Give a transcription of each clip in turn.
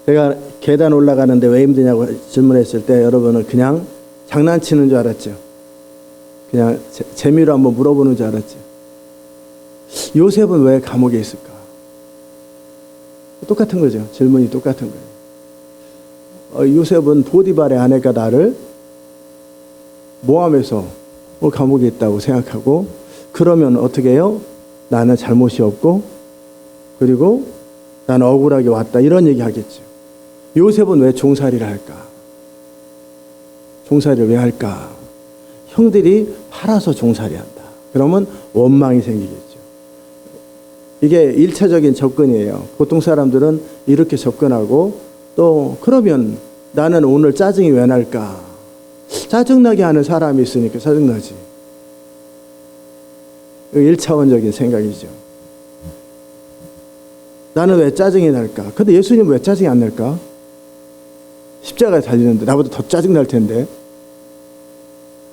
제가 계단 올라가는데 왜 힘드냐고 질문했을 때 여러분은 그냥 장난치는 줄 알았죠. 그냥 재미로 한번 물어보는 줄 알았죠. 요셉은 왜 감옥에 있을까? 똑같은 거죠. 질문이 똑같은 거예요. 요셉은 보디발의 아내가 나를 모함해서 감옥에 있다고 생각하고, 그러면 어떻게 해요? 나는 잘못이 없고 그리고 나는 억울하게 왔다, 이런 얘기 하겠죠. 요셉은 왜 종살이를 할까? 종살이를 왜 할까? 형들이 팔아서 종살이한다. 그러면 원망이 생기겠죠. 이게 1차적인 접근이에요. 보통 사람들은 이렇게 접근하고, 또 그러면 나는 오늘 짜증이 왜 날까? 짜증나게 하는 사람이 있으니까 짜증나지. 1차원적인 생각이죠. 나는 왜 짜증이 날까? 근데 예수님은 왜 짜증이 안 날까? 십자가에 달리는데 나보다 더 짜증 날 텐데.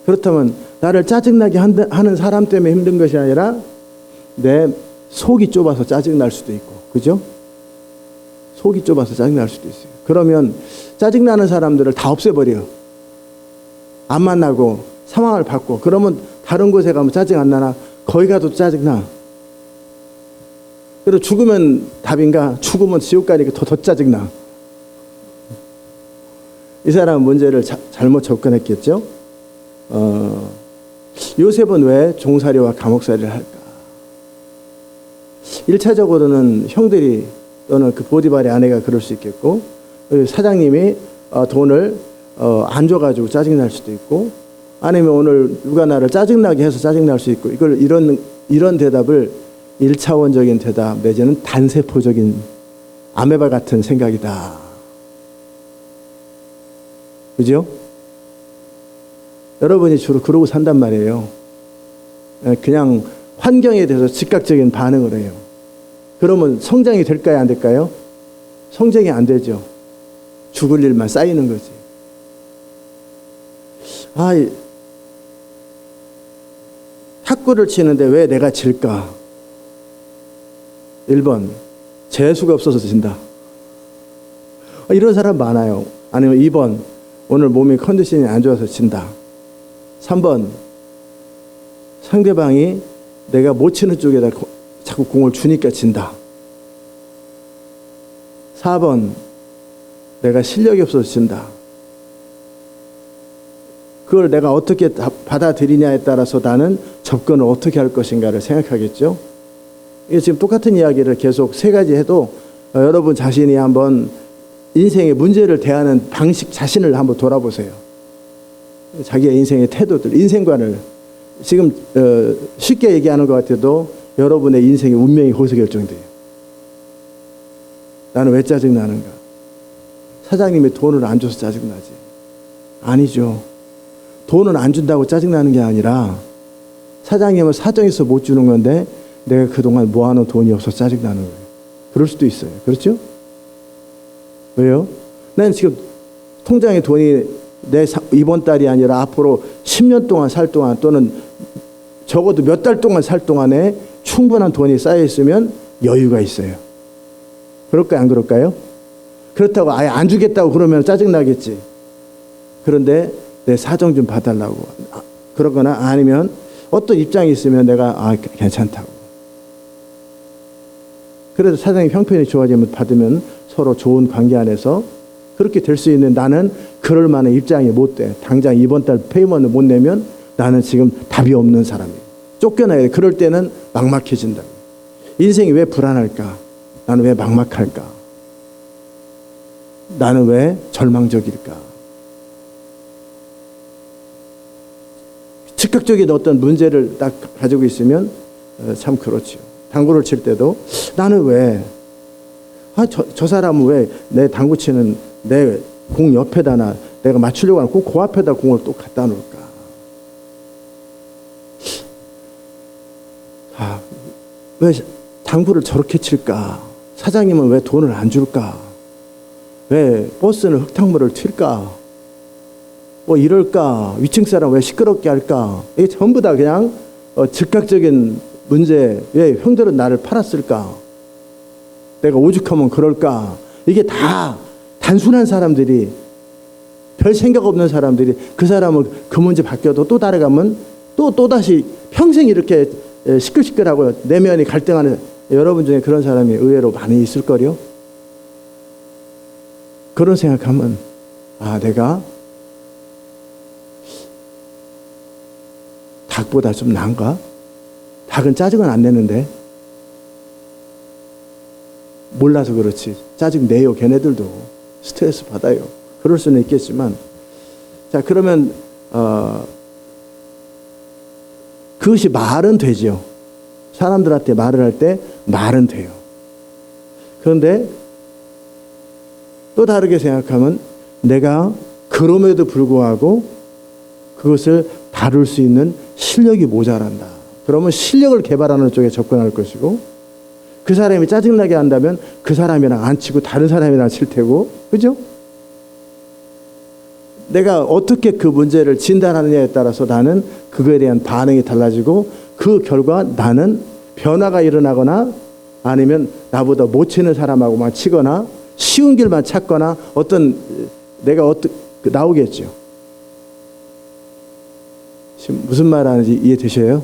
그렇다면 나를 짜증나게 하는 사람 때문에 힘든 것이 아니라 내 속이 좁아서 짜증 날 수도 있고, 그죠? 속이 좁아서 짜증 날 수도 있어요. 그러면 짜증 나는 사람들을 다 없애버려. 안 만나고 상황을 바꿔. 그러면 다른 곳에 가면 짜증 안 나나? 거기 가도 짜증 나. 그리고 죽으면 답인가? 죽으면 지옥 가니까 더 짜증 나. 이 사람은 문제를 잘못 접근했겠죠. 요셉은 왜 종살이와 감옥살이를 할까? 1차적으로는 형들이 또는 그 보디발의 아내가 그럴 수 있겠고, 사장님이 돈을 안 줘가지고 짜증날 수도 있고, 아니면 오늘 누가 나를 짜증나게 해서 짜증날 수 있고, 이런 대답을 1차원적인 대답 내지는 단세포적인 아메바 같은 생각이다. 그죠? 여러분이 주로 그러고 산단 말이에요. 그냥 환경에 대해서 즉각적인 반응을 해요. 그러면 성장이 될까요, 안 될까요? 성장이 안 되죠. 죽을 일만 쌓이는 거지. 탁구를 치는데 왜 내가 질까? 1번, 재수가 없어서 진다. 이런 사람 많아요. 아니면 2번, 오늘 몸이 컨디션이 안 좋아서 진다. 3번, 상대방이 내가 못 치는 쪽에다 자꾸 공을 주니까 진다. 4번, 내가 실력이 없어서 진다. 그걸 내가 어떻게 받아들이냐에 따라서 나는 접근을 어떻게 할 것인가를 생각하겠죠. 이게 지금 똑같은 이야기를 계속 3가지 해도 여러분 자신이 한번 인생의 문제를 대하는 방식 자신을 한번 돌아보세요. 자기의 인생의 태도들, 인생관을 지금 쉽게 얘기하는 것 같아도 여러분의 인생의 운명이 거기서 결정돼요. 나는 왜 짜증나는가? 사장님이 돈을 안 줘서 짜증나지. 아니죠. 돈을 안 준다고 짜증나는 게 아니라 사장님은 사정해서 못 주는 건데 내가 그동안 모아놓은 돈이 없어서 짜증나는 거예요. 그럴 수도 있어요. 그렇죠? 왜요? 난 지금 통장에 돈이 내 이번 달이 아니라 앞으로 10년 동안 살 동안, 또는 적어도 몇 달 동안 살 동안에 충분한 돈이 쌓여 있으면 여유가 있어요. 그럴까요? 안 그럴까요? 그렇다고 아예 안 주겠다고 그러면 짜증나겠지. 그런데 내 사정 좀 봐달라고. 그러거나 아니면 어떤 입장이 있으면 내가 괜찮다고. 그래도 사장님 형편이 좋아지면 받으면 서로 좋은 관계 안에서 그렇게 될 수 있는, 나는 그럴 만한 입장이 못 돼. 당장 이번 달 페이먼을 못 내면 나는 지금 답이 없는 사람이에요. 쫓겨나야 돼. 그럴 때는 막막해진다. 인생이 왜 불안할까? 나는 왜 막막할까? 나는 왜 절망적일까? 즉각적인 어떤 문제를 딱 가지고 있으면 참 그렇죠. 당구를 칠 때도 나는 왜 저 사람은 왜 내 당구 치는 내 공 옆에다 내가 맞추려고 하는 그 앞에다 공을 또 갖다 놓을까? 왜 당구를 저렇게 칠까? 사장님은 왜 돈을 안 줄까? 왜 버스는 흙탕물을 튈까? 뭐 이럴까? 위층 사람 왜 시끄럽게 할까? 이게 전부 다 그냥 즉각적인 문제. 왜 형들은 나를 팔았을까? 내가 오죽하면 그럴까? 이게 다 단순한 사람들이, 별 생각 없는 사람들이, 그 사람은 그 문제 바뀌어도 또 따라가면 또다시 평생 이렇게 시끌시끌하고 내면이 갈등하는, 여러분 중에 그런 사람이 의외로 많이 있을 거요. 그런 생각하면 내가 닭보다 좀 나은가? 닭은 짜증은 안 내는데. 몰라서 그렇지. 짜증 내요. 걔네들도 스트레스 받아요. 그럴 수는 있겠지만, 자, 그러면 그것이 말은 되죠. 사람들한테 말을 할 때 말은 돼요. 그런데 또 다르게 생각하면, 내가 그럼에도 불구하고 그것을 다룰 수 있는 실력이 모자란다. 그러면 실력을 개발하는 쪽에 접근할 것이고, 그 사람이 짜증나게 한다면 그 사람이랑 안 치고 다른 사람이랑 칠 테고, 그죠? 내가 어떻게 그 문제를 진단하느냐에 따라서 나는 그거에 대한 반응이 달라지고, 그 결과 나는 변화가 일어나거나, 아니면 나보다 못 치는 사람하고만 치거나, 쉬운 길만 찾거나, 내가 나오겠죠. 지금 무슨 말 하는지 이해되셔요?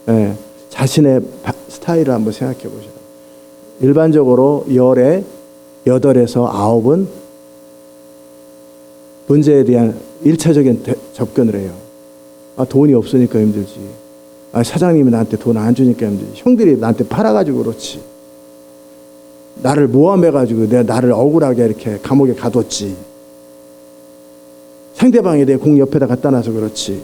네. 자신의 스타일을 한번 생각해 보시라. 일반적으로 열에 8에서 9은 문제에 대한 1차적인 접근을 해요. 돈이 없으니까 힘들지. 사장님이 나한테 돈 안 주니까 힘들지. 형들이 나한테 팔아가지고 그렇지. 나를 모함해가지고 나를 억울하게 이렇게 감옥에 가뒀지. 상대방이 내 공 옆에다 갖다 놔서 그렇지.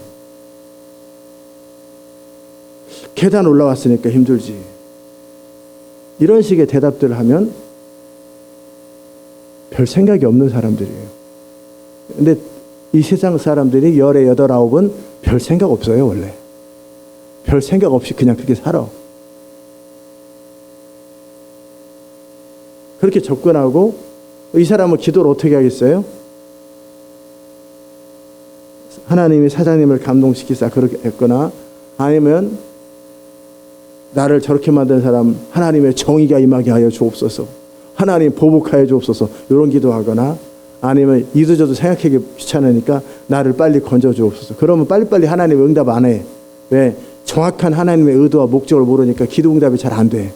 계단 올라왔으니까 힘들지. 이런 식의 대답들을 하면 별 생각이 없는 사람들이에요. 근데 이 세상 사람들이 10에 8, 9은 별 생각 없어요, 원래. 별 생각 없이 그냥 그렇게 살아. 그렇게 접근하고, 이 사람은 기도를 어떻게 하겠어요? 하나님이 사장님을 감동시키사 그렇게 했거나, 아니면 나를 저렇게 만든 사람 하나님의 정의가 임하게 하여 주옵소서, 하나님 보복하여 주옵소서, 이런 기도하거나, 아니면 이도저도 생각하기 귀찮으니까 나를 빨리 건져 주옵소서. 그러면 빨리빨리 하나님 응답 안 해. 왜? 정확한 하나님의 의도와 목적을 모르니까 기도 응답이 잘 안 돼.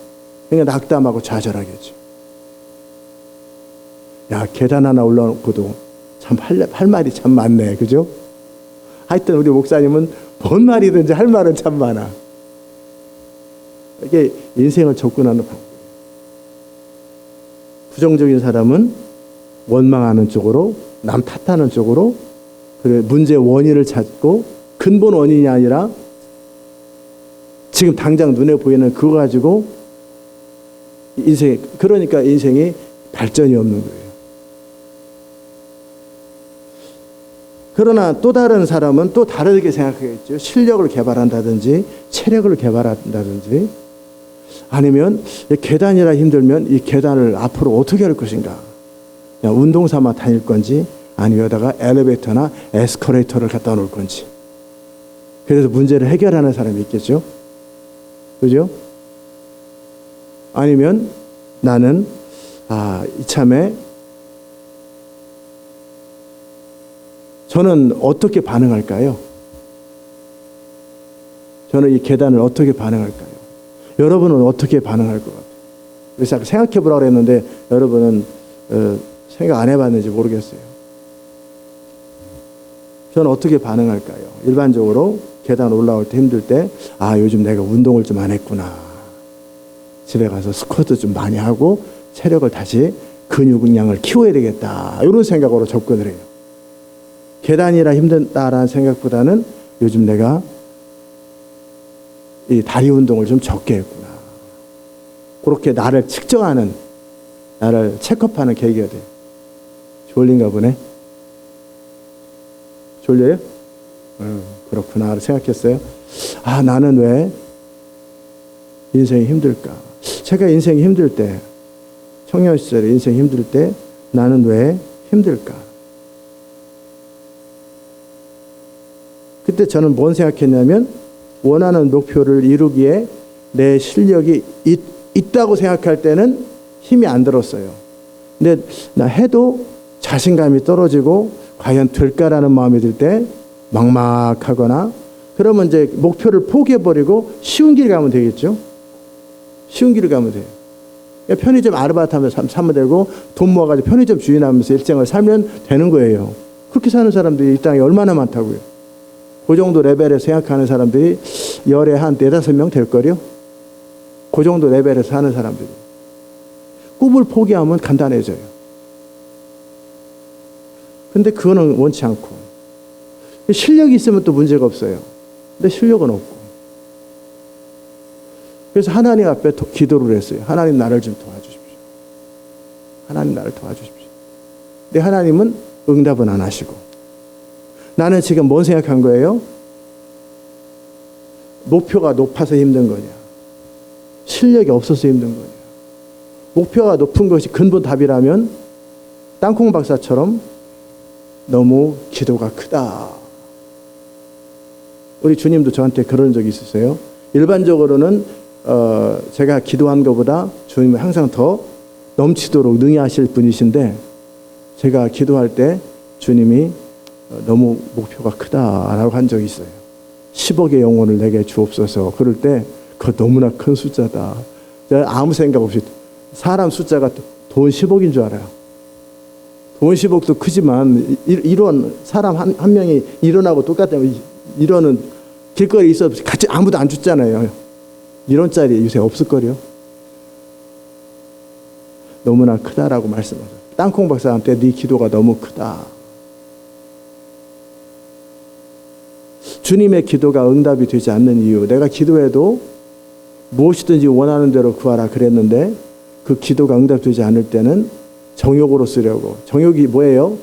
그러니까 낙담하고 좌절하겠죠. 야, 계단 하나 올라놓고도 참 할 말이 참 많네. 그죠? 하여튼 우리 목사님은 뭔 말이든지 할 말은 참 많아. 이게 인생을 접근하는 방법이에요. 부정적인 사람은 원망하는 쪽으로, 남 탓하는 쪽으로, 그래 문제의 원인을 찾고, 근본 원인이 아니라 지금 당장 눈에 보이는 그거 가지고 그러니까 인생이 발전이 없는 거예요. 그러나 또 다른 사람은 또 다르게 생각하겠죠. 실력을 개발한다든지 체력을 개발한다든지, 아니면 계단이라 힘들면 이 계단을 앞으로 어떻게 할 것인가. 그냥 운동 삼아 다닐 건지, 아니면 여기다가 엘리베이터나 에스컬레이터를 갖다 놓을 건지. 그래서 문제를 해결하는 사람이 있겠죠. 그죠? 아니면 나는 이참에 저는 어떻게 반응할까요? 저는 이 계단을 어떻게 반응할까요? 여러분은 어떻게 반응할 것 같아요? 그래서 생각해 보라고 그랬는데 여러분은 생각 안 해봤는지 모르겠어요. 저는 어떻게 반응할까요? 일반적으로 계단 올라올 때 힘들 때, 요즘 내가 운동을 좀 안 했구나. 집에 가서 스쿼트 좀 많이 하고 체력을 다시 근육량을 키워야 되겠다. 이런 생각으로 접근을 해요. 계단이라 힘들다라는 생각보다는 요즘 내가 이 다리 운동을 좀 적게 했구나. 그렇게 나를 측정하는, 나를 체크업하는 계기가 돼요. 졸린가 보네. 졸려요? 그렇구나 생각했어요. 나는 왜 인생이 힘들까? 제가 인생이 힘들 때, 청년 시절에 인생이 힘들 때 나는 왜 힘들까? 그때 저는 뭔 생각했냐면, 원하는 목표를 이루기에 내 실력이 있다고 생각할 때는 힘이 안 들었어요. 근데 나 해도 자신감이 떨어지고 과연 될까라는 마음이 들 때 막막하거나 그러면 이제 목표를 포기해버리고 쉬운 길 가면 되겠죠. 쉬운 길을 가면 돼요. 편의점 아르바이트 하면서 살면 되고 돈 모아가지고 편의점 주인하면서 일생을 살면 되는 거예요. 그렇게 사는 사람들이 이 땅에 얼마나 많다고요. 그 정도 레벨에 생각하는 사람들이 열에 한 4-5명 될걸요. 그 정도 레벨에서 사는 사람들이. 꿈을 포기하면 간단해져요. 근데 그거는 원치 않고. 실력이 있으면 또 문제가 없어요. 근데 실력은 없고. 그래서 하나님 앞에 기도를 했어요. 하나님 나를 좀 도와주십시오. 하나님 나를 도와주십시오. 근데 하나님은 응답은 안 하시고. 나는 지금 뭔 생각한 거예요? 목표가 높아서 힘든 거냐? 실력이 없어서 힘든 거냐? 목표가 높은 것이 근본 답이라면 땅콩 박사처럼 너무 기도가 크다. 우리 주님도 저한테 그런 적이 있으세요. 일반적으로는 제가 기도한 것보다 주님은 항상 더 넘치도록 능히하실 분이신데 제가 기도할 때 주님이 너무 목표가 크다라고 한 적이 있어요. 10억의 영혼을 내게 주옵소서. 그럴 때 그거 너무나 큰 숫자다. 제가 아무 생각 없이 사람 숫자가 돈 10억인 줄 알아요. 돈 10억도 크지만 이런 사람 한 명이 일원하고 똑같다면 이런은 길거리에 있어 같이 아무도 안 줬잖아요. 이런 짤이 요새 없을걸요. 너무나 크다라고 말씀하셨어요. 땅콩 박사한테 네 기도가 너무 크다. 주님의 기도가 응답이 되지 않는 이유, 내가 기도해도 무엇이든지 원하는 대로 구하라 그랬는데 그 기도가 응답되지 않을 때는 정욕으로 쓰려고. 정욕이 뭐예요?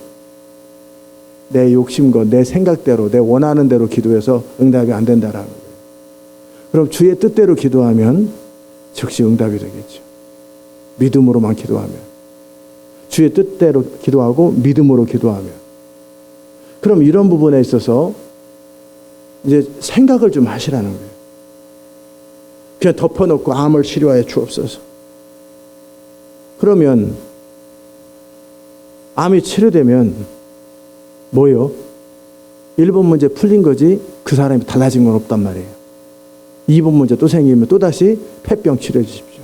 내 욕심과 내 생각대로 내 원하는 대로 기도해서 응답이 안 된다라는 거예요. 그럼 주의 뜻대로 기도하면 즉시 응답이 되겠죠. 믿음으로만 기도하면. 주의 뜻대로 기도하고 믿음으로 기도하면. 그럼 이런 부분에 있어서 이제 생각을 좀 하시라는 거예요. 그냥 덮어놓고 암을 치료하여 주옵소서. 그러면 암이 치료되면 뭐요? 1번 문제 풀린 거지 그 사람이 달라진 건 없단 말이에요. 2번 문제 또 생기면 또다시 폐병 치료해 주십시오.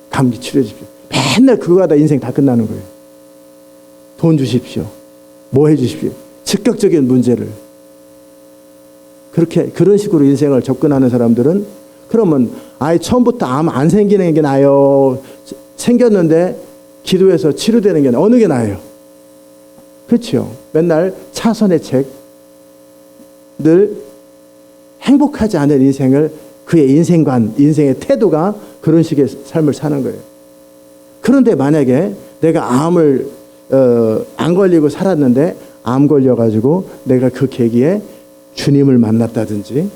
감기 치료해 주십시오. 맨날 그거 하다 인생 다 끝나는 거예요. 돈 주십시오. 뭐 해 주십시오. 즉각적인 문제를. 그런 식으로 인생을 접근하는 사람들은 그러면 아예 처음부터 암 안 생기는 게 나아요? 생겼는데 기도해서 치료되는 게 어느 게 나아요? 그렇죠. 맨날 차선의 책, 늘 행복하지 않은 인생을 그의 인생관, 인생의 태도가 그런 식의 삶을 사는 거예요. 그런데 만약에 내가 암을 안 걸리고 살았는데 암 걸려가지고 내가 그 계기에 주님을 만났다든지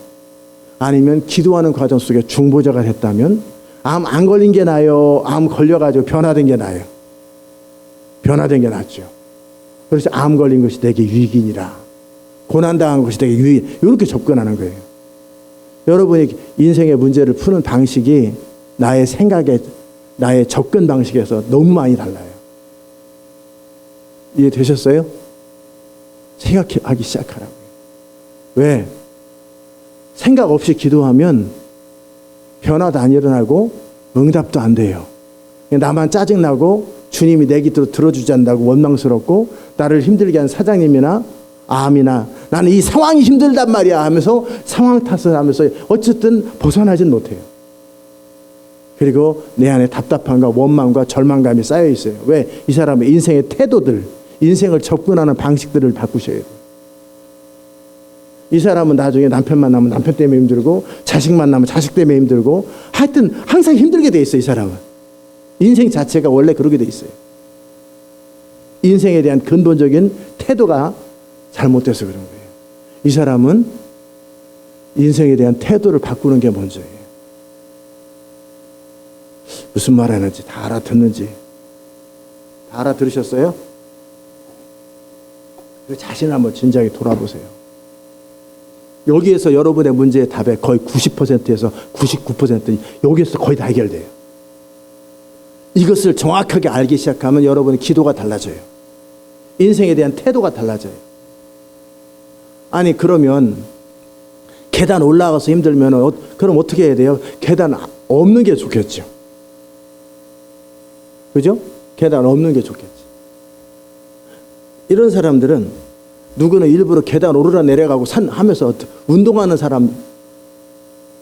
아니면 기도하는 과정 속에 중보자가 됐다면 암 안 걸린 게 나아요? 암 걸려가지고 변화된 게 나아요? 변화된 게 낫죠. 그래서 암 걸린 것이 내게 유익이니라. 고난당한 것이 내게 유익. 이렇게 접근하는 거예요. 여러분이 인생의 문제를 푸는 방식이 나의 생각에, 나의 접근 방식에서 너무 많이 달라요. 이해되셨어요? 생각하기 시작하라고요. 왜? 생각 없이 기도하면 변화도 안 일어나고 응답도 안 돼요. 나만 짜증나고 주님이 내 기도 들어주지 않는다고 원망스럽고 나를 힘들게 한 사장님이나 암이나 나는 이 상황이 힘들단 말이야 하면서 상황 탓을 하면서 어쨌든 벗어나진 못해요. 그리고 내 안에 답답함과 원망과 절망감이 쌓여 있어요. 왜? 이 사람의 인생의 태도들, 인생을 접근하는 방식들을 바꾸셔야 돼요. 이 사람은 나중에 남편 만나면 남편 때문에 힘들고 자식 만나면 자식 때문에 힘들고 하여튼 항상 힘들게 돼 있어요. 이 사람은. 인생 자체가 원래 그렇게 돼 있어요. 인생에 대한 근본적인 태도가 잘못돼서 그런 거예요. 이 사람은 인생에 대한 태도를 바꾸는 게 먼저예요. 무슨 말 하는지 다 알아듣는지 다 알아들으셨어요? 자신을 한번 진지하게 돌아보세요. 여기에서 여러분의 문제의 답의 거의 90%에서 99% 여기에서 거의 다 해결돼요. 이것을 정확하게 알기 시작하면 여러분의 기도가 달라져요. 인생에 대한 태도가 달라져요. 아니 그러면 계단 올라가서 힘들면 그럼 어떻게 해야 돼요? 계단 없는 게 좋겠죠. 그죠? 계단 없는 게 좋겠지. 이런 사람들은 누구는 일부러 계단 오르라 내려가고 산 하면서 운동하는 사람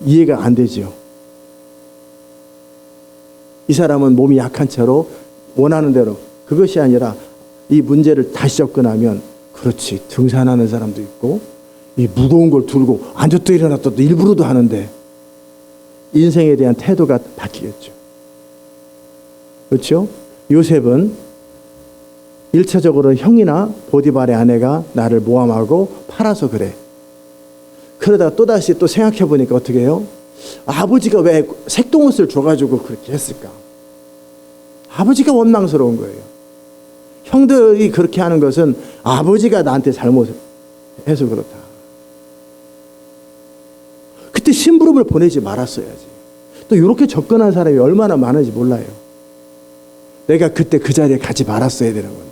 이해가 안 되지요. 이 사람은 몸이 약한 채로 원하는 대로 그것이 아니라 이 문제를 다시 접근하면 그렇지 등산하는 사람도 있고 이 무거운 걸 들고 앉았다 일어났다 일부러도 하는데 인생에 대한 태도가 바뀌겠죠. 그렇죠? 요셉은 1차적으로 형이나 보디발의 아내가 나를 모함하고 팔아서 그래. 그러다가 또다시 또 생각해 보니까 어떻게 해요? 아버지가 왜 색동옷을 줘가지고 그렇게 했을까? 아버지가 원망스러운 거예요. 형들이 그렇게 하는 것은 아버지가 나한테 잘못해서 그렇다. 그때 심부름을 보내지 말았어야지. 또 이렇게 접근한 사람이 얼마나 많은지 몰라요. 내가 그때 그 자리에 가지 말았어야 되는 건데.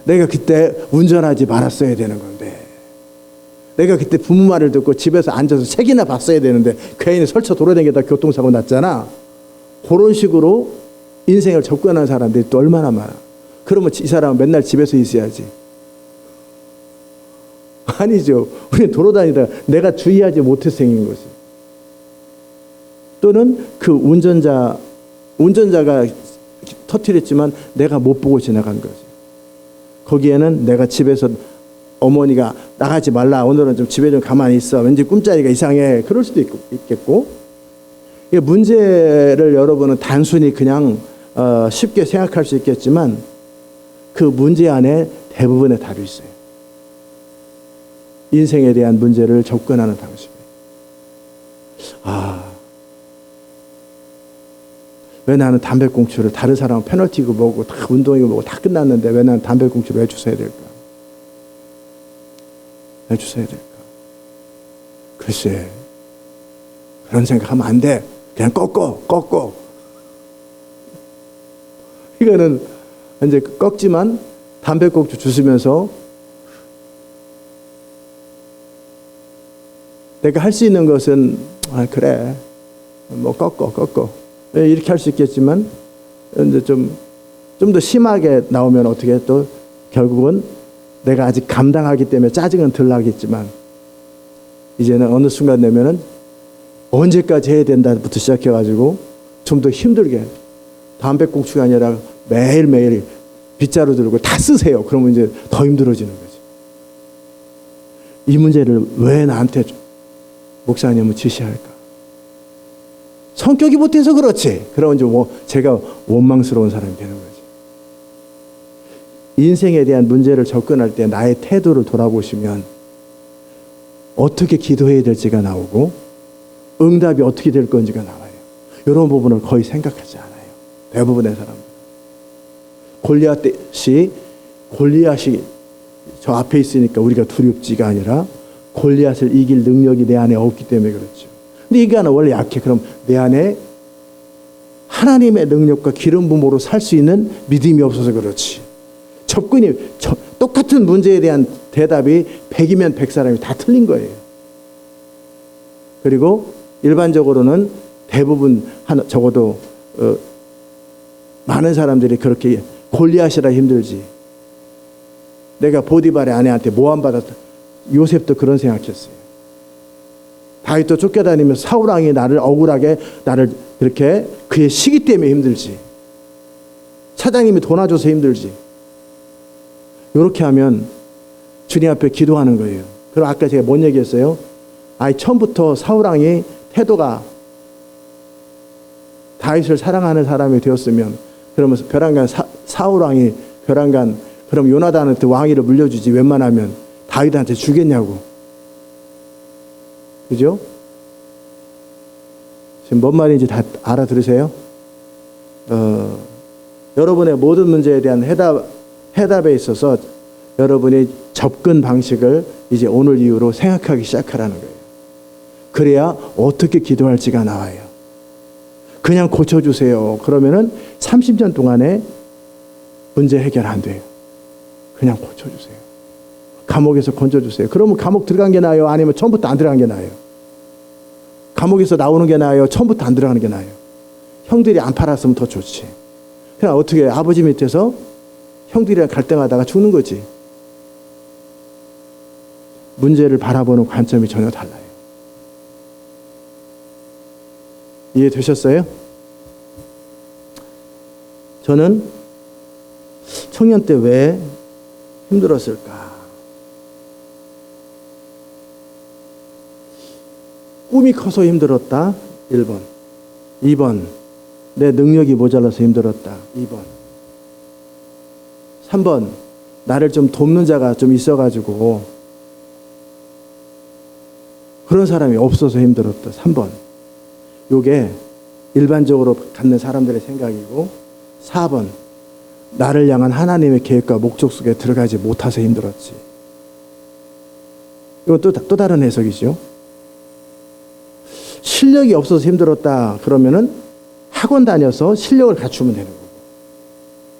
내가 그때 운전하지 말았어야 되는 건데. 내가 그때 부모 말을 듣고 집에서 앉아서 책이나 봤어야 되는데 괜히 설쳐 돌아다니다가 교통사고 났잖아. 그런 식으로 인생을 접근하는 사람들이 또 얼마나 많아. 그러면 이 사람은 맨날 집에서 있어야지. 아니죠. 우리는 돌아다니다 내가 주의하지 못해서 생긴 거지. 또는 그 운전자가 터뜨렸지만 내가 못 보고 지나간 거지. 거기에는 내가 집에서 어머니가 나가지 말라. 오늘은 좀 집에 좀 가만히 있어. 왠지 꿈자리가 이상해. 그럴 수도 있겠고. 이 문제를 여러분은 단순히 그냥 쉽게 생각할 수 있겠지만 그 문제 안에 대부분의 답이 있어요. 인생에 대한 문제를 접근하는 방식. 왜 나는 담배꽁초를 다른 사람은 페널티고 뭐고 다 운동이고 뭐고 다 끝났는데 왜 나는 담배꽁초를 왜 주워야 될까? 왜 주워야 될까? 글쎄 그런 생각하면 안 돼. 그냥 꺾어. 이거는 이제 꺾지만 담배꽁초 주스면서 내가 할 수 있는 것은 그래 뭐 꺾어 이렇게 할 수 있겠지만 이제 좀 더 심하게 나오면 어떻게 또 결국은 내가 아직 감당하기 때문에 짜증은 덜 나겠지만 이제는 어느 순간 되면은 언제까지 해야 된다부터 시작해가지고 좀 더 힘들게 담배꽁초가 아니라 매일매일 빗자루 들고 다 쓰세요. 그러면 이제 더 힘들어지는 거지. 이 문제를 왜 나한테 목사님은 지시할까? 성격이 못해서 그렇지. 그러면 이제 제가 원망스러운 사람이 되는 거지. 인생에 대한 문제를 접근할 때 나의 태도를 돌아보시면 어떻게 기도해야 될지가 나오고 응답이 어떻게 될 건지가 나와요. 이런 부분을 거의 생각하지 않아요. 대부분의 사람들. 골리앗이 저 앞에 있으니까 우리가 두렵지가 아니라 골리앗을 이길 능력이 내 안에 없기 때문에 그렇죠. 근데 인간은 원래 약해. 그럼 내 안에 하나님의 능력과 기름 부음으로 살 수 있는 믿음이 없어서 그렇지. 똑같은 문제에 대한 대답이 100이면 100사람이 다 틀린 거예요. 그리고 일반적으로는 대부분 적어도 많은 사람들이 그렇게 골리앗이라 힘들지. 내가 보디발의 아내한테 모함받았다. 요셉도 그런 생각했어요. 다윗도 쫓겨다니면서 사울왕이 나를 억울하게 나를 그렇게 그의 시기 때문에 힘들지. 사장님이 도와줘서 힘들지. 이렇게 하면 주님 앞에 기도하는 거예요. 그럼 아까 제가 뭔 얘기했어요? 처음부터 사울왕이 태도가 다윗을 사랑하는 사람이 되었으면 그러면서 벼랑간 사울왕이 벼랑간 그럼 요나단한테 왕위를 물려주지 웬만하면 다윗한테 주겠냐고. 그죠? 지금 뭔 말인지 다 알아들으세요? 여러분의 모든 문제에 대한 해답에 있어서 여러분의 접근 방식을 이제 오늘 이후로 생각하기 시작하라는 거예요. 그래야 어떻게 기도할지가 나와요. 그냥 고쳐주세요. 그러면은 30년 동안에 문제 해결 안 돼요. 그냥 고쳐주세요. 감옥에서 건져주세요. 그러면 감옥 들어간 게 나아요? 아니면 처음부터 안 들어간 게 나아요? 감옥에서 나오는 게 나아요? 처음부터 안 들어가는 게 나아요? 형들이 안 팔았으면 더 좋지. 그냥 어떻게 아버지 밑에서 형들이랑 갈등하다가 죽는 거지. 문제를 바라보는 관점이 전혀 달라요. 이해되셨어요? 저는 청년 때 왜 힘들었을까? 꿈이 커서 힘들었다. 1번. 2번. 내 능력이 모자라서 힘들었다. 2번. 3번. 나를 좀 돕는 자가 좀 있어가지고 그런 사람이 없어서 힘들었다. 3번. 요게 일반적으로 갖는 사람들의 생각이고 4번. 나를 향한 하나님의 계획과 목적 속에 들어가지 못해서 힘들었지. 이건 또 다른 해석이죠. 실력이 없어서 힘들었다 그러면은 학원 다녀서 실력을 갖추면 되는 거고.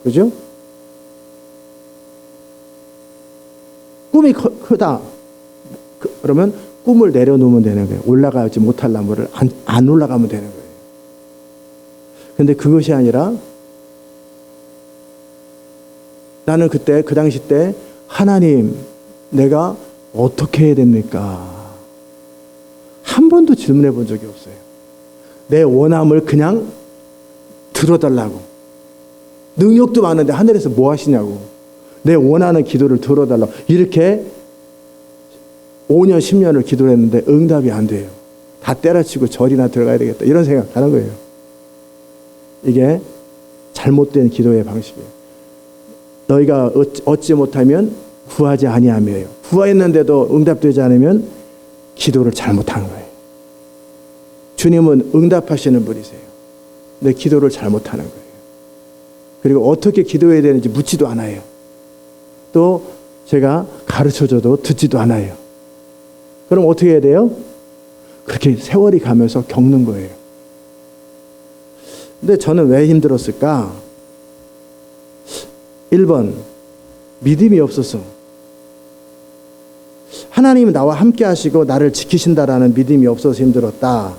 그죠? 꿈이 크다. 그러면 꿈을 내려놓으면 되는 거예요. 올라가지 못할 나무를 안 올라가면 되는 거예요. 근데 그것이 아니라 나는 그때 그 당시 때 하나님 내가 어떻게 해야 됩니까? 한 번도 질문해 본 적이 없어요. 내 원함을 그냥 들어달라고. 능력도 많은데 하늘에서 뭐 하시냐고. 내 원하는 기도를 들어달라고. 이렇게 5년 10년을 기도를 했는데 응답이 안 돼요. 다 때려치고 절이나 들어가야 되겠다. 이런 생각 하는 거예요. 이게 잘못된 기도의 방식이에요. 너희가 얻지 못하면 구하지 아니하며요. 구하였는데도 응답되지 않으면 기도를 잘못한 거예요. 주님은 응답하시는 분이세요. 내 기도를 잘못하는 거예요. 그리고 어떻게 기도해야 되는지 묻지도 않아요. 또 제가 가르쳐줘도 듣지도 않아요. 그럼 어떻게 해야 돼요? 그렇게 세월이 가면서 겪는 거예요. 근데 저는 왜 힘들었을까? 1번, 믿음이 없어서. 하나님은 나와 함께 하시고 나를 지키신다라는 믿음이 없어서 힘들었다.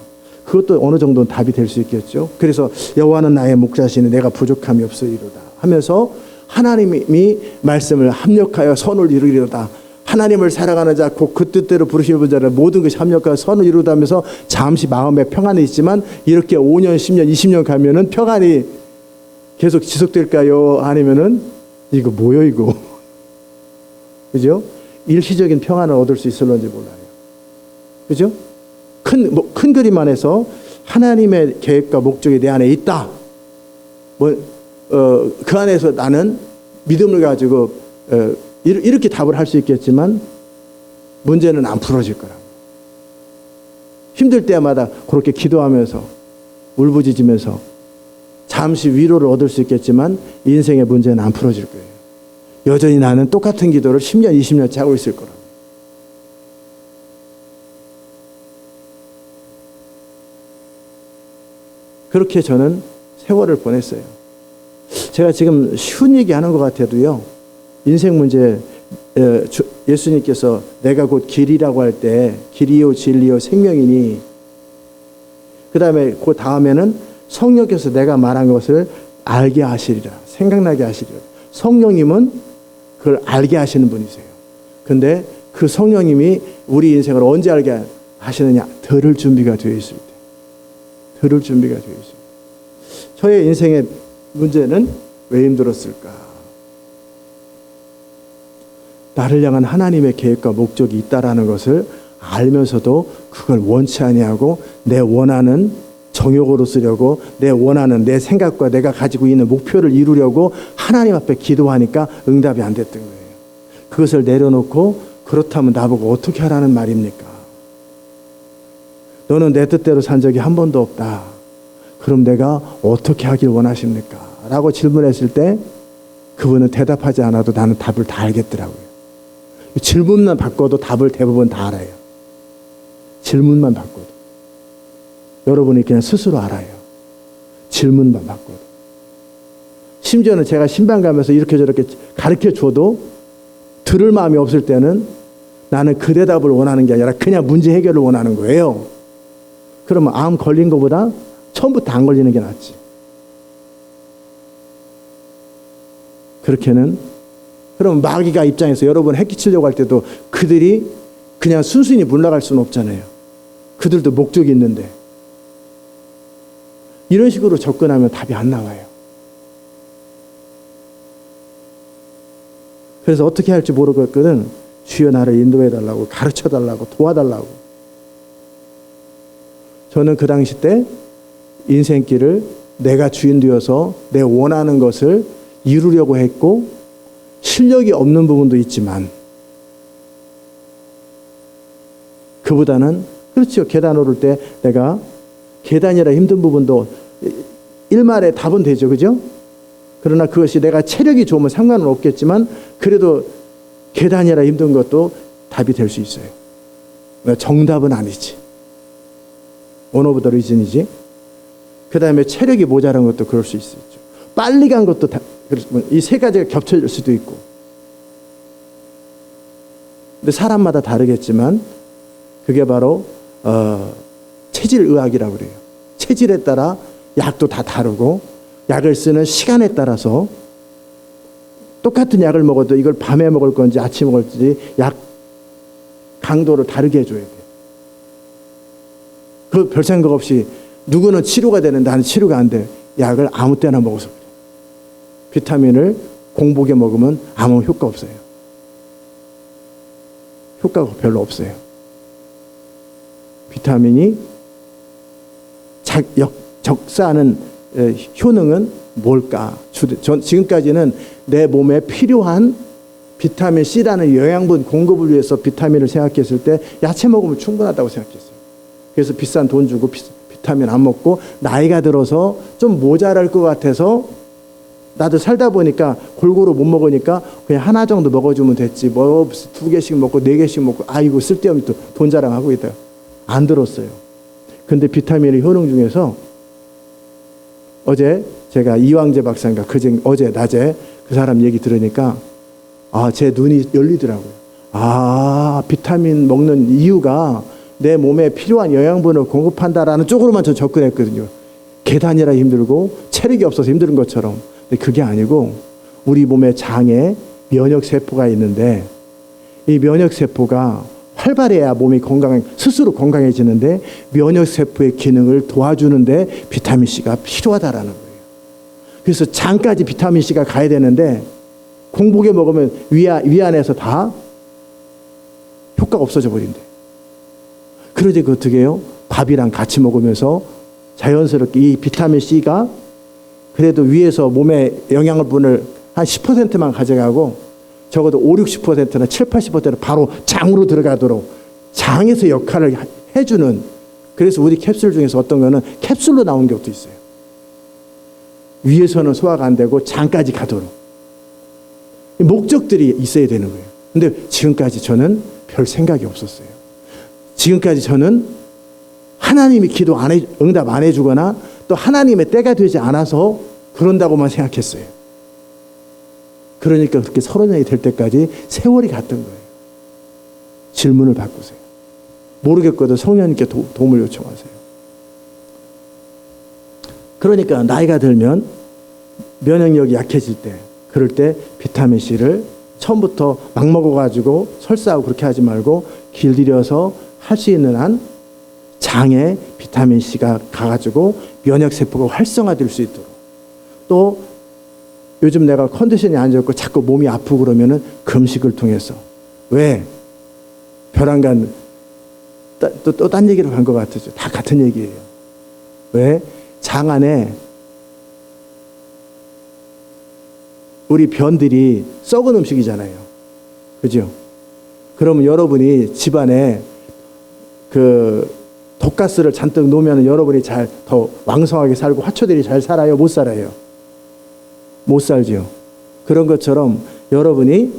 그것도 어느 정도는 답이 될 수 있겠죠. 그래서 여호와는 나의 목자시니 내가 부족함이 없으리로다 하면서 하나님이 말씀을 합력하여 선을 이루리로다. 하나님을 사랑하는 자 곧 그 뜻대로 부르시는 자는 모든 것이 합력하여 선을 이루다 하면서 잠시 마음에 평안이 있지만 이렇게 5년, 10년, 20년 가면은 평안이 계속 지속될까요? 아니면은 이거 뭐요 이거? 그죠? 일시적인 평안을 얻을 수 있을런지 몰라요. 그죠? 큰 그림 안에서 하나님의 계획과 목적이 내 안에 있다. 그 안에서 나는 믿음을 가지고 이렇게 답을 할 수 있겠지만 문제는 안 풀어질 거라고. 힘들 때마다 그렇게 기도하면서 울부짖으면서 잠시 위로를 얻을 수 있겠지만 인생의 문제는 안 풀어질 거예요. 여전히 나는 똑같은 기도를 10년, 20년째 하고 있을 거라고. 그렇게 저는 세월을 보냈어요. 제가 지금 쉬운 얘기 하는 것 같아도요. 인생 문제 예수님께서 내가 곧 길이라고 할 때 길이요 진리요 생명이니 그 다음에 그 다음에는 성령께서 내가 말한 것을 알게 하시리라. 생각나게 하시리라. 성령님은 그걸 알게 하시는 분이세요. 근데 그 성령님이 우리 인생을 언제 알게 하시느냐? 들을 준비가 되어 있을 때. 들을 준비가 되어 있을 때. 저의 인생의 문제는 왜 힘들었을까? 나를 향한 하나님의 계획과 목적이 있다라는 것을 알면서도 그걸 원치 아니하고 내 원하는 정욕으로 쓰려고 내 원하는 내 생각과 내가 가지고 있는 목표를 이루려고 하나님 앞에 기도하니까 응답이 안 됐던 거예요. 그것을 내려놓고 그렇다면 나보고 어떻게 하라는 말입니까? 너는 내 뜻대로 산 적이 한 번도 없다. 그럼 내가 어떻게 하길 원하십니까? 라고 질문했을 때 그분은 대답하지 않아도 나는 답을 다 알겠더라고요. 질문만 바꿔도 답을 대부분 다 알아요. 질문만 바꿔도. 여러분이 그냥 스스로 알아요. 질문만 바꿔도. 심지어는 제가 신방 가면서 이렇게 저렇게 가르쳐 줘도 들을 마음이 없을 때는 나는 그 대답을 원하는 게 아니라 그냥 문제 해결을 원하는 거예요. 그러면 암 걸린 것보다 처음부터 안 걸리는 게 낫지. 그렇게는, 그럼 마귀가 입장에서 여러분 해끼치려고 할 때도 그들이 그냥 순순히 물러갈 수는 없잖아요. 그들도 목적이 있는데. 이런 식으로 접근하면 답이 안 나와요. 그래서 어떻게 할지 모르겠거든. 주여 나를 인도해달라고, 가르쳐달라고, 도와달라고. 저는 그 당시 때 인생길을 내가 주인 되어서 내 원하는 것을 이루려고 했고, 실력이 없는 부분도 있지만 그보다는, 그렇죠, 계단 오를 때 내가 계단이라 힘든 부분도 일말에 답은 되죠, 그죠? 그러나 그것이 내가 체력이 좋으면 상관은 없겠지만 그래도 계단이라 힘든 것도 답이 될 수 있어요. 정답은 아니지. One of the reason이지. 그 다음에 체력이 모자란 것도 그럴 수 있죠. 빨리 간 것도 이 세 가지가 겹쳐질 수도 있고. 근데 사람마다 다르겠지만 그게 바로 체질의학이라고 그래요. 체질에 따라 약도 다 다르고 약을 쓰는 시간에 따라서 똑같은 약을 먹어도 이걸 밤에 먹을 건지 아침에 먹을지 약 강도를 다르게 해줘야 돼요. 그 별 생각 없이 누구는 치료가 되는데 나는 치료가 안 돼. 약을 아무 때나 먹어서 그래. 비타민을 공복에 먹으면 아무 효과 없어요. 효과가 별로 없어요. 비타민이 적사하는 효능은 뭘까? 지금까지는 내 몸에 필요한 비타민 C라는 영양분 공급을 위해서 비타민을 생각했을 때 야채 먹으면 충분하다고 생각했어요. 그래서 비싼 돈 주고 비타민 안 먹고 나이가 들어서 좀 모자랄 것 같아서 나도 살다 보니까 골고루 못 먹으니까 그냥 하나 정도 먹어주면 됐지. 뭐 2개씩 먹고 4개씩 먹고 아이고 쓸데없이 또 돈 자랑하고 있다. 안 들었어요. 근데 비타민의 효능 중에서 어제 제가 이왕재 박사인가 어제 낮에 그 사람 얘기 들으니까 제 눈이 열리더라고요. 비타민 먹는 이유가 내 몸에 필요한 영양분을 공급한다라는 쪽으로만 저 접근했거든요. 계단이라 힘들고 체력이 없어서 힘든 것처럼. 근데 그게 아니고 우리 몸의 장에 면역세포가 있는데 이 면역세포가 활발해야 몸이 스스로 건강해지는데 면역세포의 기능을 도와주는데 비타민C가 필요하다라는 거예요. 그래서 장까지 비타민C가 가야 되는데 공복에 먹으면 위안에서 다 효과가 없어져 버린대. 그러지 그 어떻게 해요? 밥이랑 같이 먹으면서 자연스럽게 이 비타민C가 그래도 위에서 몸에 영양분을 한 10%만 가져가고 적어도 50-60%나 70-80%는 바로 장으로 들어가도록 장에서 역할을 해주는, 그래서 우리 캡슐 중에서 어떤 거는 캡슐로 나온 것도 있어요. 위에서는 소화가 안 되고 장까지 가도록 목적들이 있어야 되는 거예요. 근데 지금까지 저는 별 생각이 없었어요. 지금까지 저는 하나님이 기도 응답 안 해주거나 또 하나님의 때가 되지 않아서 그런다고만 생각했어요. 그러니까 그렇게 30년이 될 때까지 세월이 갔던 거예요. 질문을 바꾸세요. 모르겠거든 성령님께 도움을 요청하세요. 그러니까 나이가 들면 면역력이 약해질 때, 그럴 때 비타민C를 처음부터 막 먹어가지고 설사하고 그렇게 하지 말고 길들여서 할 수 있는 한 장에 비타민C가 가가지고 면역세포가 활성화될 수 있도록. 또 요즘 내가 컨디션이 안 좋고 자꾸 몸이 아프고 그러면은 금식을 통해서. 왜? 벼랑간 또 딴 얘기로 간 것 같으죠. 다 같은 얘기예요. 왜? 장 안에 우리 변들이 썩은 음식이잖아요. 그죠? 그러면 여러분이 집안에 그 독가스를 잔뜩 놓으면 여러분이 더 왕성하게 살고 화초들이 잘 살아요? 못 살아요? 못 살죠. 그런 것처럼 여러분이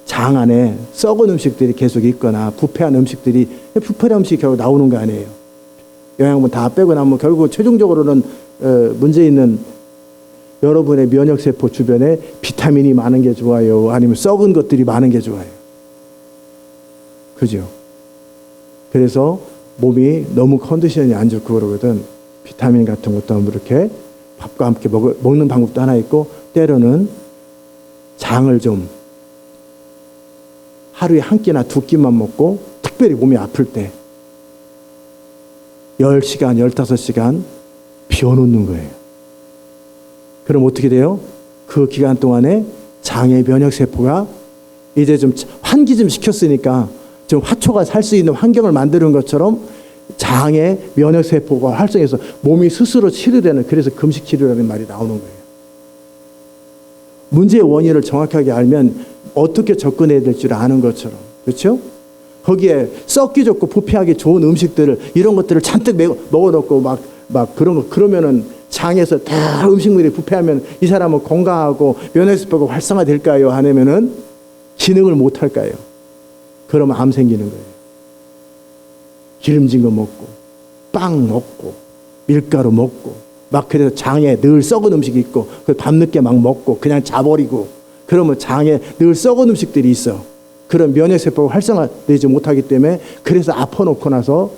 장 안에 썩은 음식들이 계속 있거나 부패한 음식들이, 부패한 음식이 결국 나오는 거 아니에요. 영양분 다 빼고 나면 결국 최종적으로는 문제 있는 여러분의 면역세포 주변에 비타민이 많은 게 좋아요? 아니면 썩은 것들이 많은 게 좋아요? 그죠? 그래서 몸이 너무 컨디션이 안 좋고 그러거든. 비타민 같은 것도 이렇게 밥과 함께 먹는 방법도 하나 있고, 때로는 장을 좀 하루에 한 끼나 두 끼만 먹고, 특별히 몸이 아플 때 10시간, 15시간 비워놓는 거예요. 그럼 어떻게 돼요? 그 기간 동안에 장의 면역세포가 이제 좀 환기 좀 시켰으니까 좀 화초가 살 수 있는 환경을 만드는 것처럼 장의 면역세포가 활성해서 몸이 스스로 치료되는, 그래서 금식치료라는 말이 나오는 거예요. 문제의 원인을 정확하게 알면 어떻게 접근해야 될 줄 아는 것처럼. 그렇죠? 거기에 썩기 좋고 부패하기 좋은 음식들을, 이런 것들을 잔뜩 넣어놓고 막 그런 거, 그러면은 장에서 다 음식물이 부패하면 이 사람은 건강하고 면역세포가 활성화될까요? 아니면은 기능을 못할까요? 그러면 암 생기는 거예요. 기름진 거 먹고, 빵 먹고, 밀가루 먹고, 막 그래서 장에 늘 썩은 음식이 있고, 그 밤늦게 막 먹고 그냥 자버리고, 그러면 장에 늘 썩은 음식들이 있어. 그런 면역세포가 활성화되지 못하기 때문에, 그래서 아파놓고 나서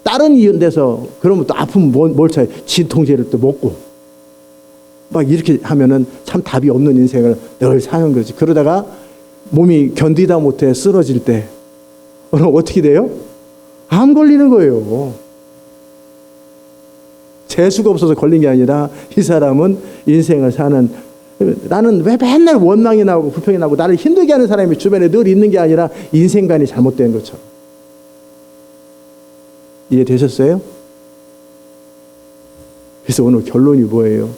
다른 이런 데서 그러면 또 아프면 뭘 차요? 진통제를 또 먹고, 막 이렇게 하면은 참 답이 없는 인생을 늘 사는 거지. 그러다가 몸이 견디다 못해 쓰러질 때 그럼 어떻게 돼요? 암 걸리는 거예요. 재수가 없어서 걸린 게 아니라 이 사람은 인생을 사는, 나는 왜 맨날 원망이 나고 불평이 나고 나를 힘들게 하는 사람이 주변에 늘 있는 게 아니라 인생관이 잘못된 것처럼. 이해되셨어요? 그래서 오늘 결론이 뭐예요?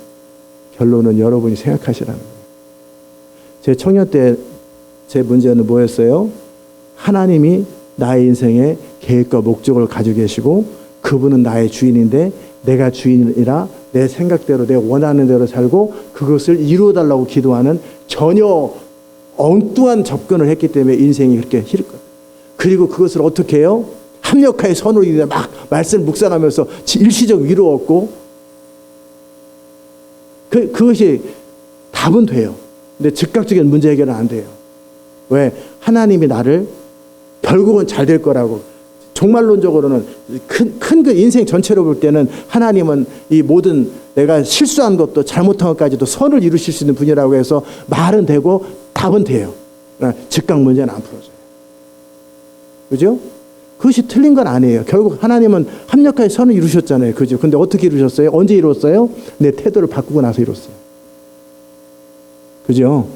결론은 여러분이 생각하시라는 거예요. 제 청년 때 제 문제는 뭐였어요? 하나님이 나의 인생에 계획과 목적을 가지고 계시고, 그분은 나의 주인인데 내가 주인이라 내 생각대로, 내 원하는 대로 살고 그것을 이루어달라고 기도하는 전혀 엉뚱한 접근을 했기 때문에 인생이 그렇게 힘들 거예요. 그리고 그것을 어떻게 해요? 합력하여 선으로 이제 막 말씀을 묵상하면서 일시적 위로 얻고, 그것이 답은 돼요. 근데 즉각적인 문제 해결은 안 돼요. 왜? 하나님이 나를 결국은 잘 될 거라고, 종말론적으로는 큰 그 인생 전체로 볼 때는 하나님은 이 모든 내가 실수한 것도 잘못한 것까지도 선을 이루실 수 있는 분이라고 해서 말은 되고 답은 돼요. 즉각 문제는 안 풀어져요. 그죠? 그것이 틀린 건 아니에요. 결국 하나님은 합력하여 선을 이루셨잖아요. 그죠? 근데 어떻게 이루셨어요? 언제 이뤘어요? 내 태도를 바꾸고 나서 이뤘어요. 그죠?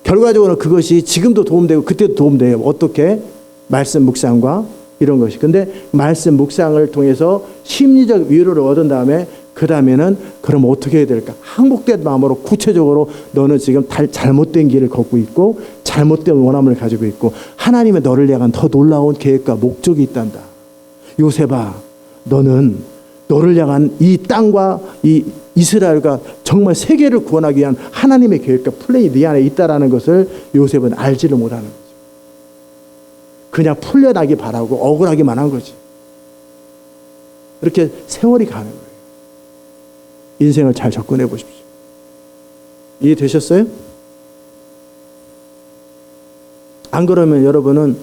결과적으로 그것이 지금도 도움되고 그때도 도움돼요. 어떻게? 말씀 묵상과 이런 것이. 근데 말씀 묵상을 통해서 심리적 위로를 얻은 다음에, 그 다음에는 그럼 어떻게 해야 될까? 항복된 마음으로 구체적으로 너는 지금 잘못된 길을 걷고 있고 잘못된 원함을 가지고 있고 하나님의 너를 향한 더 놀라운 계획과 목적이 있단다. 요셉아, 너는 너를 향한 이 땅과 이 이스라엘과 정말 세계를 구원하기 위한 하나님의 계획과 플랜이 네 안에 있다라는 것을 요셉은 알지를 못하는 거죠. 그냥 풀려나기 바라고 억울하기만 한 거지. 이렇게 세월이 가는 거예요. 인생을 잘 접근해 보십시오. 이해되셨어요? 안 그러면 여러분은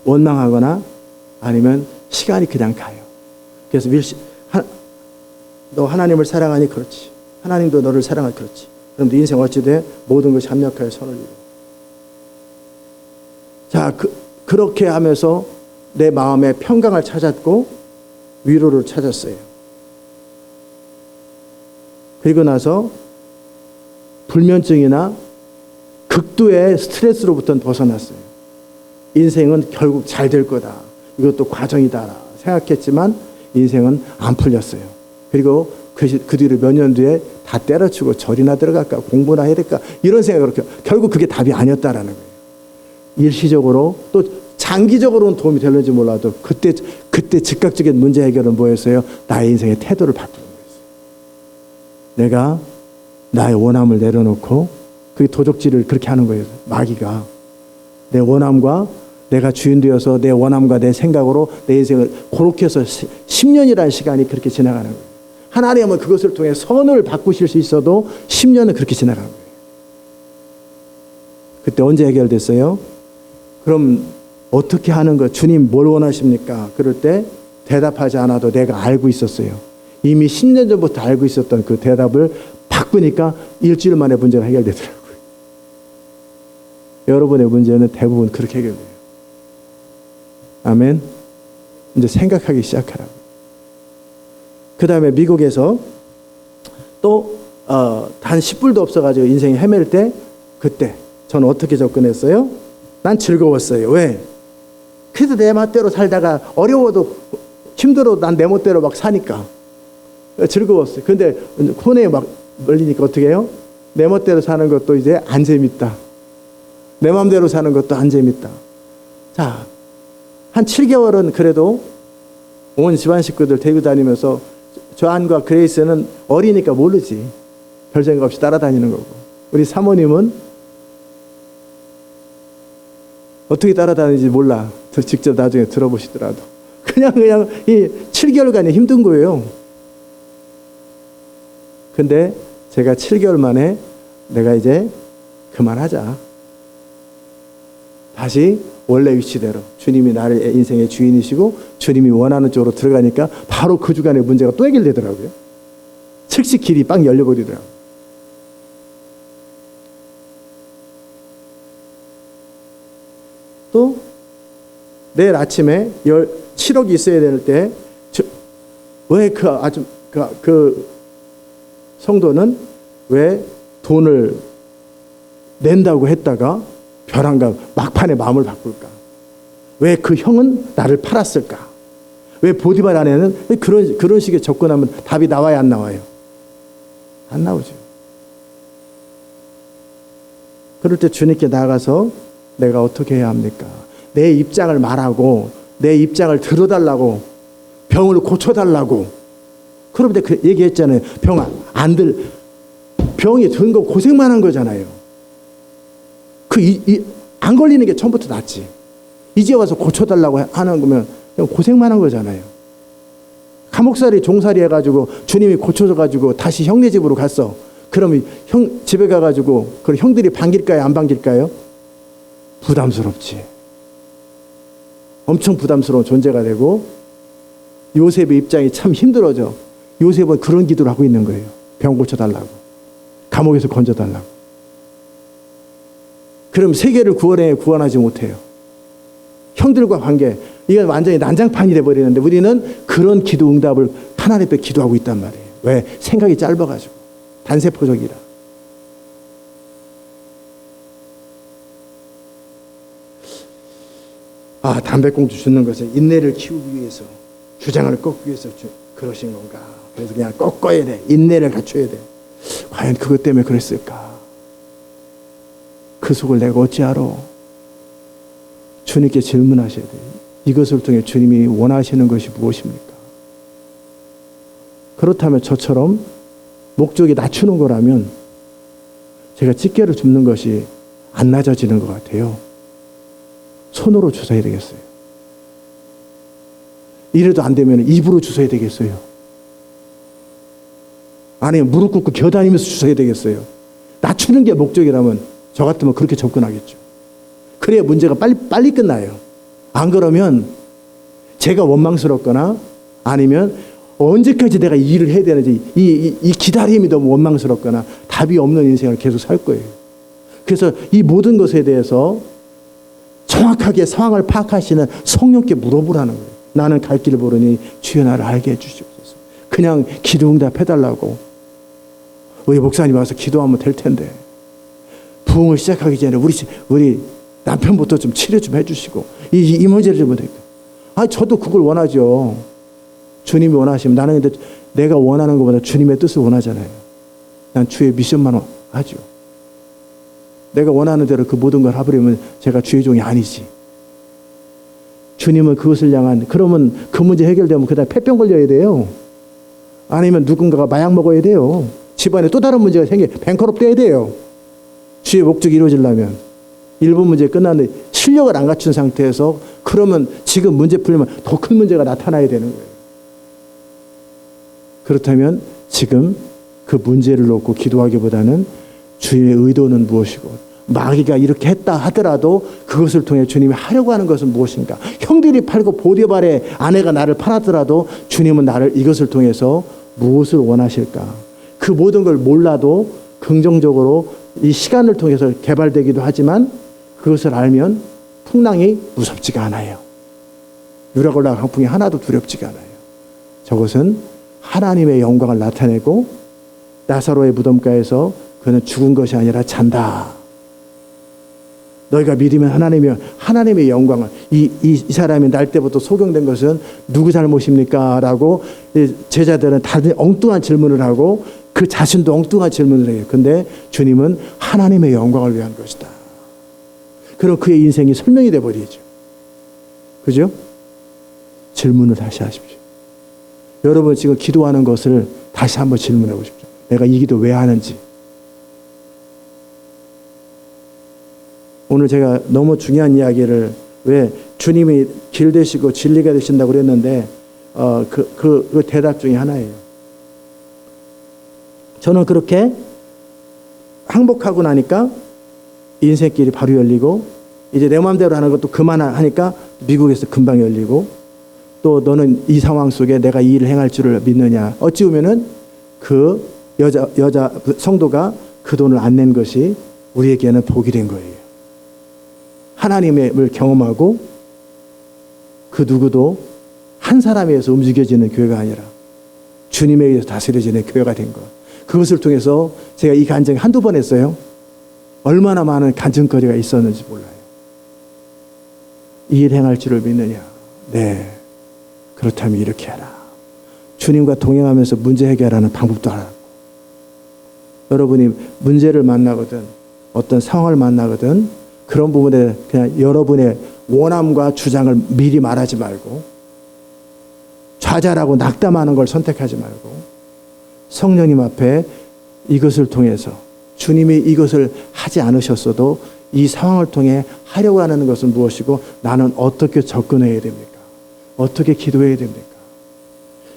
원망하거나 아니면 시간이 그냥 가요. 그래서 너 하나님을 사랑하니 그렇지. 하나님도 너를 사랑하니 그렇지. 그럼 네 인생 어찌 돼? 모든 것이 합력하여 선을 이루어. 자, 그렇게 하면서 내 마음의 평강을 찾았고 위로를 찾았어요. 그리고 나서 불면증이나 극도의 스트레스로부터는 벗어났어요. 인생은 결국 잘 될 거다. 이것도 과정이다 생각했지만 인생은 안 풀렸어요. 그리고 그 뒤로 몇 년 뒤에 다 때려치고 절이나 들어갈까 공부나 해야 될까 이런 생각으로 결국 그게 답이 아니었다라는 거예요. 일시적으로 또 장기적으로는 도움이 될는지 몰라도 그때 즉각적인 문제 해결은 뭐였어요? 나의 인생의 태도를 바꾸는 거였어요. 내가 나의 원함을 내려놓고 그게 도적질을 그렇게 하는 거예요. 마귀가 내 원함과 내가 주인 되어서 내 원함과 내 생각으로 내 인생을 그렇게 해서 10년이라는 시간이 그렇게 지나가는 거예요. 하나님은 그것을 통해 선을 바꾸실 수 있어도 10년은 그렇게 지나가는 거예요. 그때 언제 해결됐어요? 그럼 어떻게 하는 거? 주님 뭘 원하십니까? 그럴 때 대답하지 않아도 내가 알고 있었어요. 이미 10년 전부터 알고 있었던 그 대답을 바꾸니까 일주일 만에 문제가 해결되더라고요. 여러분의 문제는 대부분 그렇게 해결돼요. 아멘. 이제 생각하기 시작하라고. 그 다음에 미국에서 또 단 10불도 없어가지고 인생이 헤맬 때 그때 저는 어떻게 접근했어요? 난 즐거웠어요. 왜? 그래도 내 멋대로 살다가 어려워도 힘들어도 난 내 멋대로 막 사니까 즐거웠어요. 근데 혼에 막 멀리니까 어떻게 해요? 내 멋대로 사는 것도 이제 안 재밌다. 내 마음대로 사는 것도 안 재밌다. 자, 한 7개월은 그래도 온 집안 식구들 데리고 다니면서 조안과 그레이스는 어리니까 모르지. 별 생각 없이 따라다니는 거고. 우리 사모님은 어떻게 따라다니는지 몰라. 직접 나중에 들어보시더라도. 그냥 이 7개월간이 힘든 거예요. 근데 제가 7개월 만에 내가 이제 그만하자. 다시 원래 위치대로 주님이 나의 인생의 주인이시고 주님이 원하는 쪽으로 들어가니까 바로 그 주간에 문제가 또 해결되더라고요. 즉시 길이 빵 열려버리더라고요. 또 내일 아침에 7억이 있어야 될 때 왜 그 성도는 왜 돈을 낸다고 했다가 벼랑간 막판에 마음을 바꿀까? 왜 그 형은 나를 팔았을까? 왜 보디발 안에는 그런 식의 접근하면 답이 나와야 안 나와요? 안 나오죠. 그럴 때 주님께 나가서 내가 어떻게 해야 합니까? 내 입장을 말하고 내 입장을 들어달라고 병을 고쳐달라고. 그런데 그 얘기했잖아요. 병이 든 거 고생만 한 거잖아요. 안 걸리는 게 처음부터 낫지. 이제 와서 고쳐달라고 하는 거면 그냥 고생만 한 거잖아요. 감옥살이 종살이 해가지고 주님이 고쳐줘가지고 다시 형네 집으로 갔어. 그러면 집에 가가지고 그 형들이 반길까요? 안 반길까요? 부담스럽지. 엄청 부담스러운 존재가 되고 요셉의 입장이 참 힘들어져. 요셉은 그런 기도를 하고 있는 거예요. 병 고쳐달라고. 감옥에서 건져달라고. 그럼 세계를 구원하지 못해요. 형들과 관계, 이건 완전히 난장판이 돼버리는데 우리는 그런 기도 응답을 하나님 앞에 기도하고 있단 말이에요. 왜? 생각이 짧아가지고. 단세포적이라. 담배꽁초 주는 것은 인내를 키우기 위해서, 주장을 꺾기 위해서 그러신 건가? 그래서 그냥 꺾어야 돼. 인내를 갖춰야 돼. 과연 그것 때문에 그랬을까? 그 속을 내가 어찌 알아? 주님께 질문하셔야 돼요. 이것을 통해 주님이 원하시는 것이 무엇입니까? 그렇다면 저처럼 목적이 낮추는 거라면 제가 집게를 줍는 것이 안 낮아지는 것 같아요. 손으로 주워야 되겠어요. 이래도 안 되면 입으로 주워야 되겠어요. 아니면 무릎 꿇고 겨다니면서 주워야 되겠어요. 낮추는 게 목적이라면 저 같으면 그렇게 접근하겠죠. 그래야 문제가 빨리 끝나요. 안 그러면 제가 원망스럽거나 아니면 언제까지 내가 이 일을 해야 되는지 이 기다림이 너무 원망스럽거나 답이 없는 인생을 계속 살 거예요. 그래서 이 모든 것에 대해서 정확하게 상황을 파악하시는 성령께 물어보라는 거예요. 나는 갈 길을 모르니 주여 나를 알게 해주시옵소서. 그냥 기도 응답해달라고. 우리 목사님 와서 기도하면 될 텐데. 부흥을 시작하기 전에 우리 남편부터 좀 치료 좀 해주시고 이 문제를 좀 해야 돼요. 저도 그걸 원하죠. 주님이 원하시면 나는 근데 내가 원하는 것보다 주님의 뜻을 원하잖아요. 난 주의 미션만 하죠. 내가 원하는 대로 그 모든 걸 하버리면 제가 주의 종이 아니지. 주님은 그것을 향한, 그러면 그 문제 해결되면 그 다음에 폐병 걸려야 돼요. 아니면 누군가가 마약 먹어야 돼요. 집안에 또 다른 문제가 뱅커럽 돼야 돼요. 주의 목적이 이루어지려면. 일부 문제 끝났는데 실력을 안 갖춘 상태에서 그러면 지금 문제 풀려면 더 큰 문제가 나타나야 되는 거예요. 그렇다면 지금 그 문제를 놓고 기도하기보다는 주님의 의도는 무엇이고, 마귀가 이렇게 했다 하더라도 그것을 통해 주님이 하려고 하는 것은 무엇인가. 형들이 팔고 보디발의 아내가 나를 팔았더라도 주님은 나를 이것을 통해서 무엇을 원하실까. 그 모든 걸 몰라도 긍정적으로 이 시간을 통해서 개발되기도 하지만 그것을 알면 풍랑이 무섭지가 않아요. 유라굴라 강풍이 하나도 두렵지가 않아요. 저것은 하나님의 영광을 나타내고, 나사로의 무덤가에서 그는 죽은 것이 아니라 잔다. 너희가 믿으면 하나님의 영광을, 이 사람이 날 때부터 소경된 것은 누구 잘못입니까? 라고 제자들은 다들 엉뚱한 질문을 하고 그 자신도 엉뚱한 질문을 해요. 근데 주님은 하나님의 영광을 위한 것이다. 그럼 그의 인생이 설명이 돼버리죠. 그죠? 질문을 다시 하십시오. 여러분 지금 기도하는 것을 다시 한번 질문해 보십시오. 내가 이 기도 왜 하는지. 오늘 제가 너무 중요한 이야기를, 왜 주님이 길 되시고 진리가 되신다고 그랬는데 그 대답 중에 하나예요. 저는 그렇게 항복하고 나니까 인생길이 바로 열리고, 이제 내 마음대로 하는 것도 그만하니까 미국에서 금방 열리고, 또 너는 이 상황 속에 내가 이 일을 행할 줄을 믿느냐. 어찌 보면은 그 여자 성도가 그 돈을 안 낸 것이 우리에게는 복이 된 거예요. 하나님을 경험하고 그 누구도 한 사람에 의해서 움직여지는 교회가 아니라 주님에 의해서 다스려지는 교회가 된 것. 그것을 통해서 제가 이 간증 한두 번 했어요. 얼마나 많은 간증거리가 있었는지 몰라요. 이 일 행할 줄을 믿느냐. 네. 그렇다면 이렇게 하라. 주님과 동행하면서 문제 해결하는 방법도 알았고, 여러분이 문제를 만나거든 어떤 상황을 만나거든 그런 부분에 그냥 여러분의 원함과 주장을 미리 말하지 말고, 좌절하고 낙담하는 걸 선택하지 말고, 성령님 앞에 이것을 통해서 주님이 이것을 하지 않으셨어도 이 상황을 통해 하려고 하는 것은 무엇이고, 나는 어떻게 접근해야 됩니까? 어떻게 기도해야 됩니까?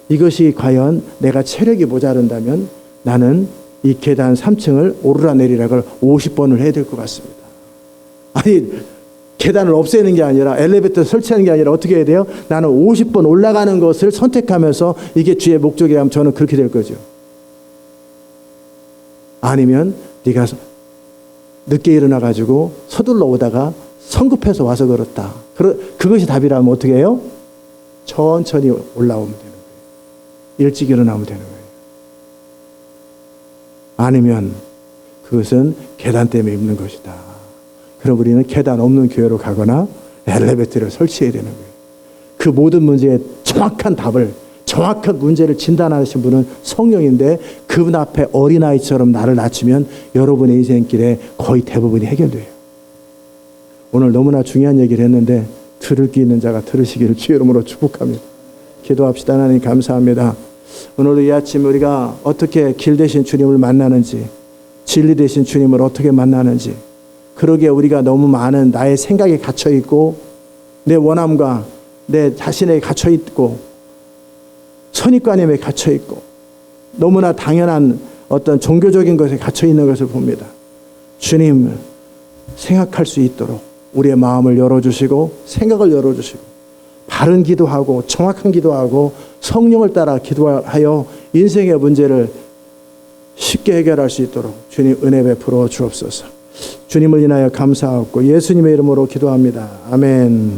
이것이 과연 내가 체력이 모자른다면 나는 이 계단 3층을 오르락내리락을 50번을 해야 될 것 같습니다. 아니, 계단을 없애는 게 아니라, 엘리베이터 설치하는 게 아니라 어떻게 해야 돼요? 나는 50번 올라가는 것을 선택하면서 이게 주의 목적이라면 저는 그렇게 될 거죠. 아니면 네가 늦게 일어나가지고 서둘러 오다가 성급해서 와서 그렇다. 그것이 답이라면 어떻게 해요? 천천히 올라오면 되는 거예요. 일찍 일어나면 되는 거예요. 아니면 그것은 계단 때문에 힘든 것이다. 그럼 우리는 계단 없는 교회로 가거나 엘리베이터를 설치해야 되는 거예요. 그 모든 문제에 정확한 답을, 정확한 문제를 진단하신 분은 성령인데, 그분 앞에 어린아이처럼 나를 낮추면 여러분의 인생길에 거의 대부분이 해결돼요. 오늘 너무나 중요한 얘기를 했는데 들을 귀 있는 자가 들으시기를 주의 이름으로 축복합니다. 기도합시다. 하나님 감사합니다. 오늘도 이 아침 우리가 어떻게 길 되신 주님을 만나는지, 진리 되신 주님을 어떻게 만나는지, 그러기에 우리가 너무 많은 나의 생각에 갇혀있고, 내 원함과 내 자신에게 갇혀있고, 선입관념에 갇혀있고, 너무나 당연한 어떤 종교적인 것에 갇혀있는 것을 봅니다. 주님, 생각할 수 있도록 우리의 마음을 열어주시고 생각을 열어주시고 바른 기도하고 정확한 기도하고 성령을 따라 기도하여 인생의 문제를 쉽게 해결할 수 있도록 주님 은혜 베풀어 주옵소서. 주님을 인하여 감사하고 예수님의 이름으로 기도합니다. 아멘.